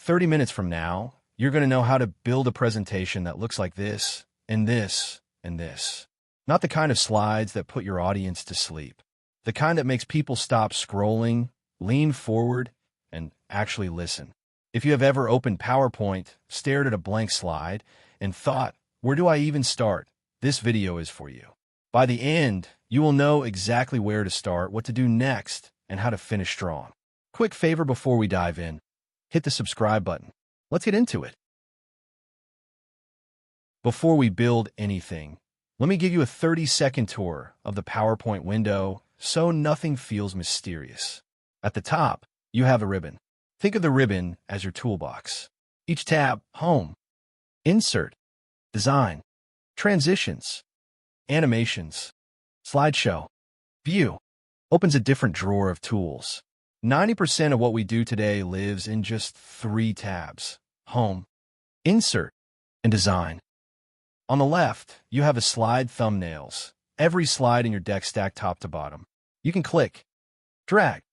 30 minutes from now, you're going to know how to build a presentation that looks like this, and this, and this. Not the kind of slides that put your audience to sleep. The kind that makes people stop scrolling, lean forward, and actually listen. If you have ever opened PowerPoint, stared at a blank slide, and thought, where do I even start? This video is for you. By the end, you will know exactly where to start, what to do next, and how to finish strong. Quick favor before we dive in. Hit the subscribe button. Let's get into it. Before we build anything, let me give you a 30-second tour of the PowerPoint window so nothing feels mysterious. At the top, you have a ribbon. Think of the ribbon as your toolbox. Each tab, Home, Insert, Design, Transitions, Animations, Slideshow, View, opens a different drawer of tools. 90% of what we do today lives in just 3 tabs: Home, Insert, and Design. On the left, you have a slide thumbnails. Every slide in your deck stacked top to bottom. You can click, drag,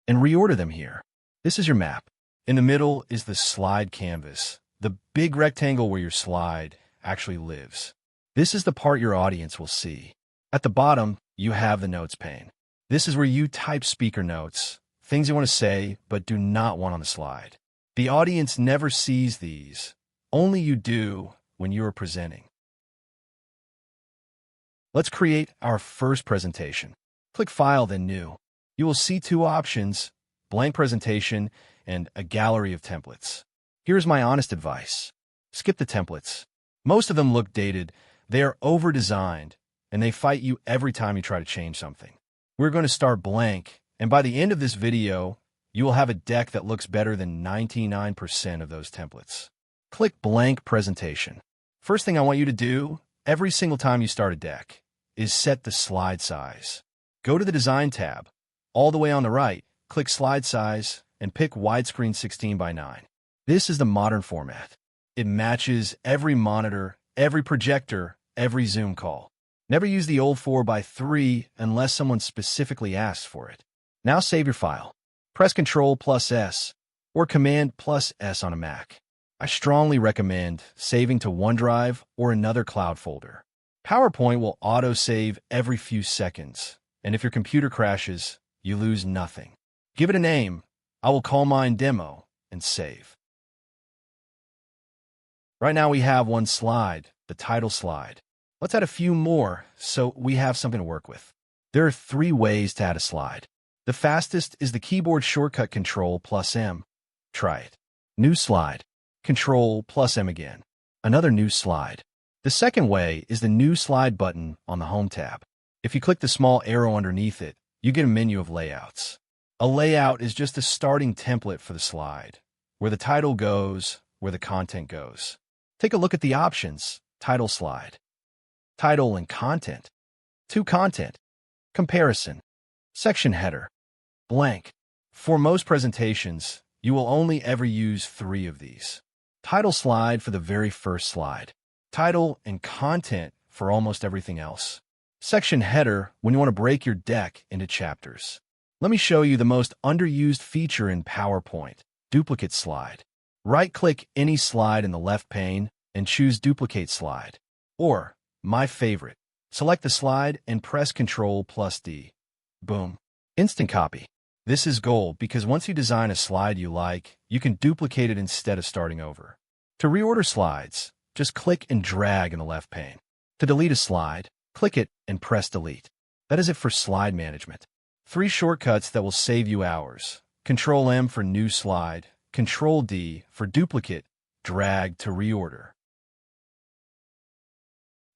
and reorder them here. This is your map. In the middle is the slide canvas, the big rectangle where your slide actually lives. This is the part your audience will see. At the bottom, you have the notes pane. This is where you type speaker notes, things you want to say but do not want on the slide. The audience never sees these. Only you do when you are presenting. Let's create our first presentation. Click File, then New. You will see 2 options: blank presentation and a gallery of templates. Here's my honest advice. Skip the templates. Most of them look dated, they are over-designed, and they fight you every time you try to change something. We're going to start blank, and by the end of this video, you will have a deck that looks better than 99% of those templates. Click Blank Presentation. First thing I want you to do, every single time you start a deck, is set the slide size. Go to the Design tab. All the way on the right, click Slide Size and pick Widescreen 16:9. This is the modern format. It matches every monitor, every projector, every Zoom call. Never use the old 4:3 unless someone specifically asks for it. Now save your file. Press Ctrl+S or Command+S on a Mac. I strongly recommend saving to OneDrive or another cloud folder. PowerPoint will auto-save every few seconds, and if your computer crashes, you lose nothing. Give it a name. I will call mine Demo and save. Right now we have one slide, the title slide. Let's add a few more so we have something to work with. There are 3 ways to add a slide. The fastest is the keyboard shortcut Ctrl+M. Try it. New slide. Ctrl+M again. Another new slide. The second way is the New Slide button on the Home tab. If you click the small arrow underneath it, you get a menu of layouts. A layout is just a starting template for the slide, where the title goes, where the content goes. Take a look at the options. Title slide. Title and content. To content. Comparison. Section header. Blank. For most presentations, you will only ever use 3 of these. Title slide for the very first slide. Title and content for almost everything else. Section header when you want to break your deck into chapters. Let me show you the most underused feature in PowerPoint, duplicate slide. Right-click any slide in the left pane and choose Duplicate Slide. Or, my favorite, select the slide and press Ctrl+D. Boom. Instant copy. This is gold because once you design a slide you like, you can duplicate it instead of starting over. To reorder slides, just click and drag in the left pane. To delete a slide, click it and press Delete. That is it for slide management. 3 shortcuts that will save you hours. Ctrl+M for new slide, Ctrl+D for duplicate, drag to reorder.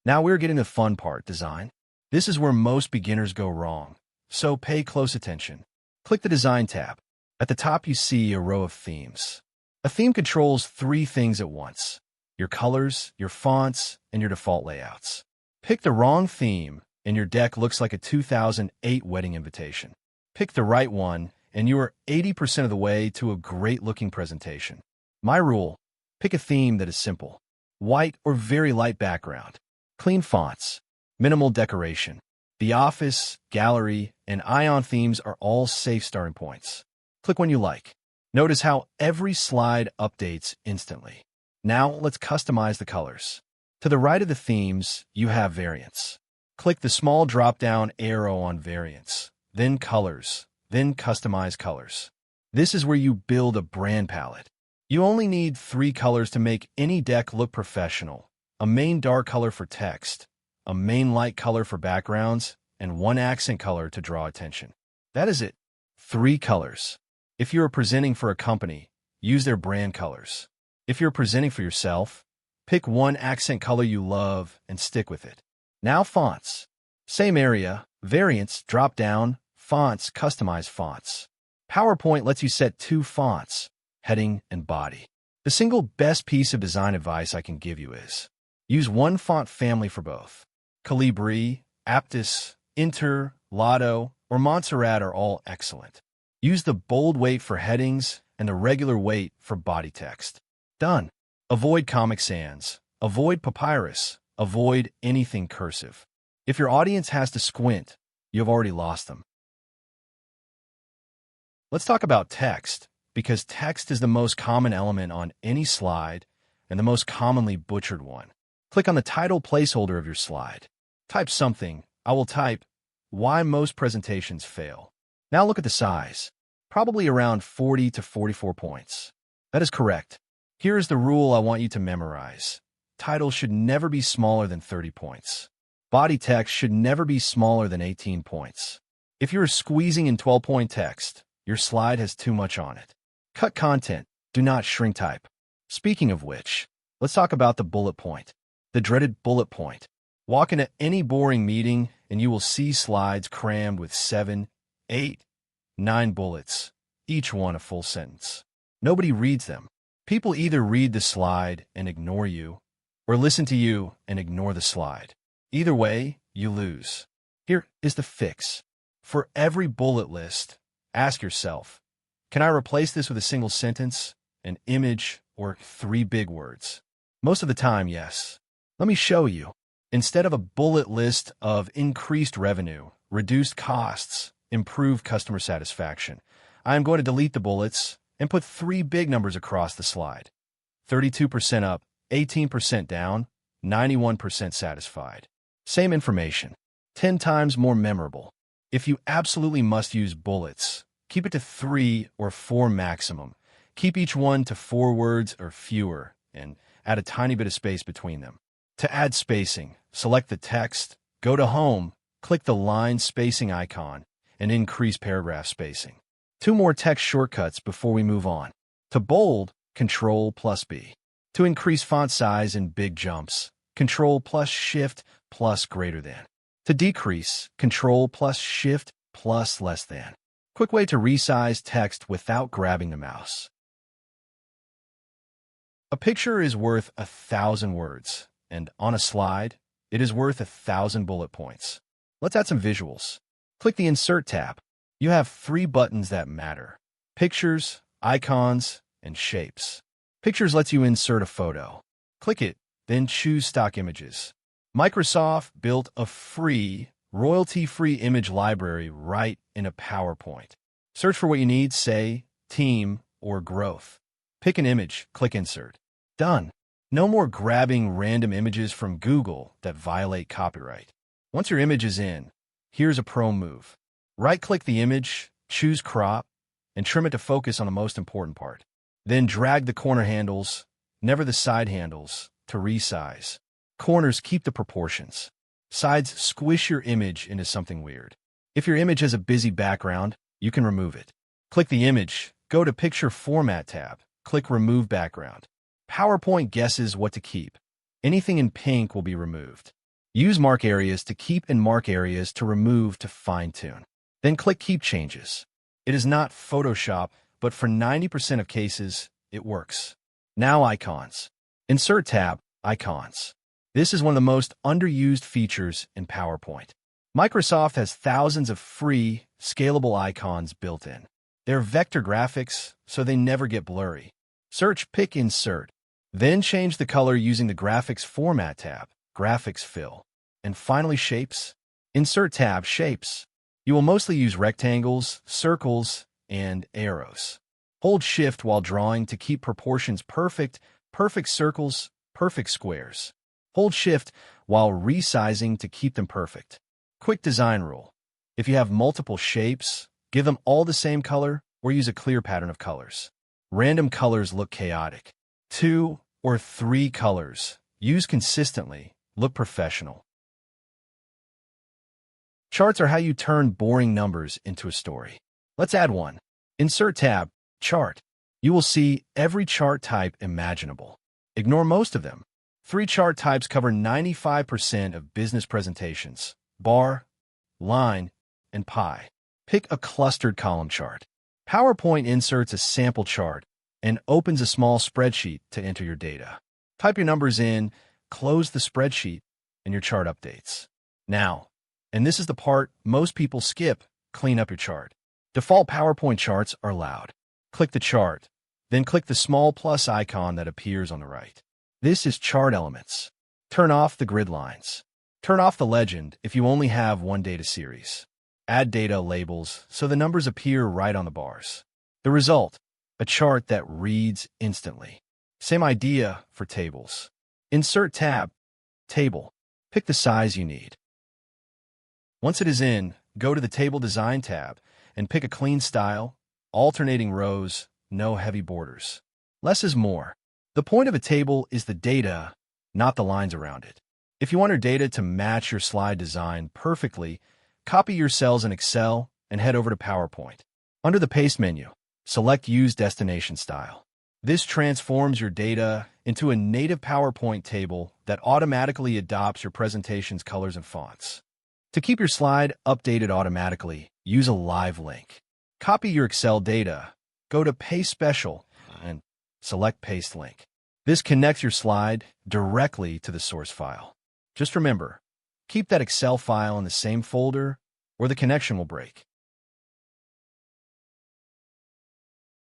Now we're getting the fun part, design. This is where most beginners go wrong, so pay close attention. Click the Design tab. At the top you see a row of themes. A theme controls 3 things at once: your colors, your fonts, and your default layouts. Pick the wrong theme, and your deck looks like a 2008 wedding invitation. Pick the right one, and you are 80% of the way to a great-looking presentation. My rule: pick a theme that is simple. White or very light background. Clean fonts. Minimal decoration. The Office, Gallery, and Ion themes are all safe starting points. Click one you like. Notice how every slide updates instantly. Now let's customize the colors. To the right of the themes, you have variants. Click the small drop-down arrow on variants, then colors, then customize colors. This is where you build a brand palette. You only need 3 colors to make any deck look professional: a main dark color for text, a main light color for backgrounds, and 1 accent color to draw attention. That is it. 3 colors. If you are presenting for a company, use their brand colors. If you're presenting for yourself, pick 1 accent color you love and stick with it. Now fonts. Same area, variants, drop down, fonts, customize fonts. PowerPoint lets you set 2 fonts, heading and body. The single best piece of design advice I can give you is use 1 font family for both. Calibri, Aptus, Inter, Lotto, or Montserrat are all excellent. Use the bold weight for headings and the regular weight for body text. Done. Avoid Comic Sans. Avoid Papyrus. Avoid anything cursive. If your audience has to squint, you've already lost them. Let's talk about text, because text is the most common element on any slide and the most commonly butchered one. Click on the title placeholder of your slide. Type something. I will type, "Why most presentations fail." Now look at the size. Probably around 40 to 44 points. That is correct. Here is the rule I want you to memorize. Title should never be smaller than 30 points. Body text should never be smaller than 18 points. If you're squeezing in 12-point text, your slide has too much on it. Cut content. Do not shrink type. Speaking of which, let's talk about the bullet point. The dreaded bullet point. Walk into any boring meeting and you will see slides crammed with 7, 8, 9 bullets, each one a full sentence. Nobody reads them. People either read the slide and ignore you, or listen to you and ignore the slide. Either way, you lose. Here is the fix. For every bullet list, ask yourself, can I replace this with a single sentence, an image, or 3 big words? Most of the time, yes. Let me show you. Instead of a bullet list of increased revenue, reduced costs, improved customer satisfaction, I am going to delete the bullets and put 3 big numbers across the slide. 32% up, 18% down, 91% satisfied. Same information, 10 times more memorable. If you absolutely must use bullets, keep it to 3 or 4 maximum. Keep each one to 4 words or fewer, and add a tiny bit of space between them. To add spacing, select the text, go to Home, click the line spacing icon, and increase paragraph spacing. 2 more text shortcuts before we move on. To bold, Ctrl+B. To increase font size in big jumps, Ctrl+Shift+greater than. To decrease, Ctrl+Shift+less than. Quick way to resize text without grabbing the mouse. A picture is worth 1,000 words, and on a slide, it is worth 1,000 bullet points. Let's add some visuals. Click the Insert tab. You have 3 buttons that matter: Pictures, Icons, and Shapes. Pictures lets you insert a photo. Click it, then choose Stock Images. Microsoft built a free, royalty-free image library right in a PowerPoint. Search for what you need, say, team or growth. Pick an image, click Insert. Done. No more grabbing random images from Google that violate copyright. Once your image is in, here's a pro move. Right-click the image, choose Crop, and trim it to focus on the most important part. Then drag the corner handles, never the side handles, to resize. Corners keep the proportions. Sides squish your image into something weird. If your image has a busy background, you can remove it. Click the image, go to Picture Format tab, click Remove Background. PowerPoint guesses what to keep. Anything in pink will be removed. Use mark areas to keep and mark areas to remove to fine-tune. Then click Keep Changes. It is not Photoshop, but for 90% of cases, it works. Now Icons. Insert tab, Icons. This is one of the most underused features in PowerPoint. Microsoft has thousands of free, scalable icons built in. They're vector graphics, so they never get blurry. Search, pick Insert. Then change the color using the Graphics Format tab, Graphics Fill. And finally Shapes. Insert tab, Shapes. You will mostly use rectangles, circles, and arrows. Hold Shift while drawing to keep proportions perfect, perfect circles, perfect squares. Hold Shift while resizing to keep them perfect. Quick design rule. If you have multiple shapes, give them all the same color or use a clear pattern of colors. Random colors look chaotic. 2 or 3 colors, used consistently, look professional. Charts are how you turn boring numbers into a story. Let's add one. Insert tab, Chart. You will see every chart type imaginable. Ignore most of them. 3 chart types cover 95% of business presentations: bar, line, and pie. Pick a clustered column chart. PowerPoint inserts a sample chart and opens a small spreadsheet to enter your data. Type your numbers in, close the spreadsheet, and your chart updates. Now, and this is the part most people skip, clean up your chart. Default PowerPoint charts are loud. Click the chart, then click the small plus icon that appears on the right. This is Chart Elements. Turn off the grid lines. Turn off the legend if you only have one data series. Add data labels so the numbers appear right on the bars. The result, a chart that reads instantly. Same idea for tables. Insert tab, Table. Pick the size you need. Once it is in, go to the Table Design tab and pick a clean style, alternating rows, no heavy borders. Less is more. The point of a table is the data, not the lines around it. If you want your data to match your slide design perfectly, copy your cells in Excel and head over to PowerPoint. Under the Paste menu, select Use Destination Style. This transforms your data into a native PowerPoint table that automatically adopts your presentation's colors and fonts. To keep your slide updated automatically, use a live link. Copy your Excel data, go to Paste Special, and select Paste Link. This connects your slide directly to the source file. Just remember, keep that Excel file in the same folder or the connection will break.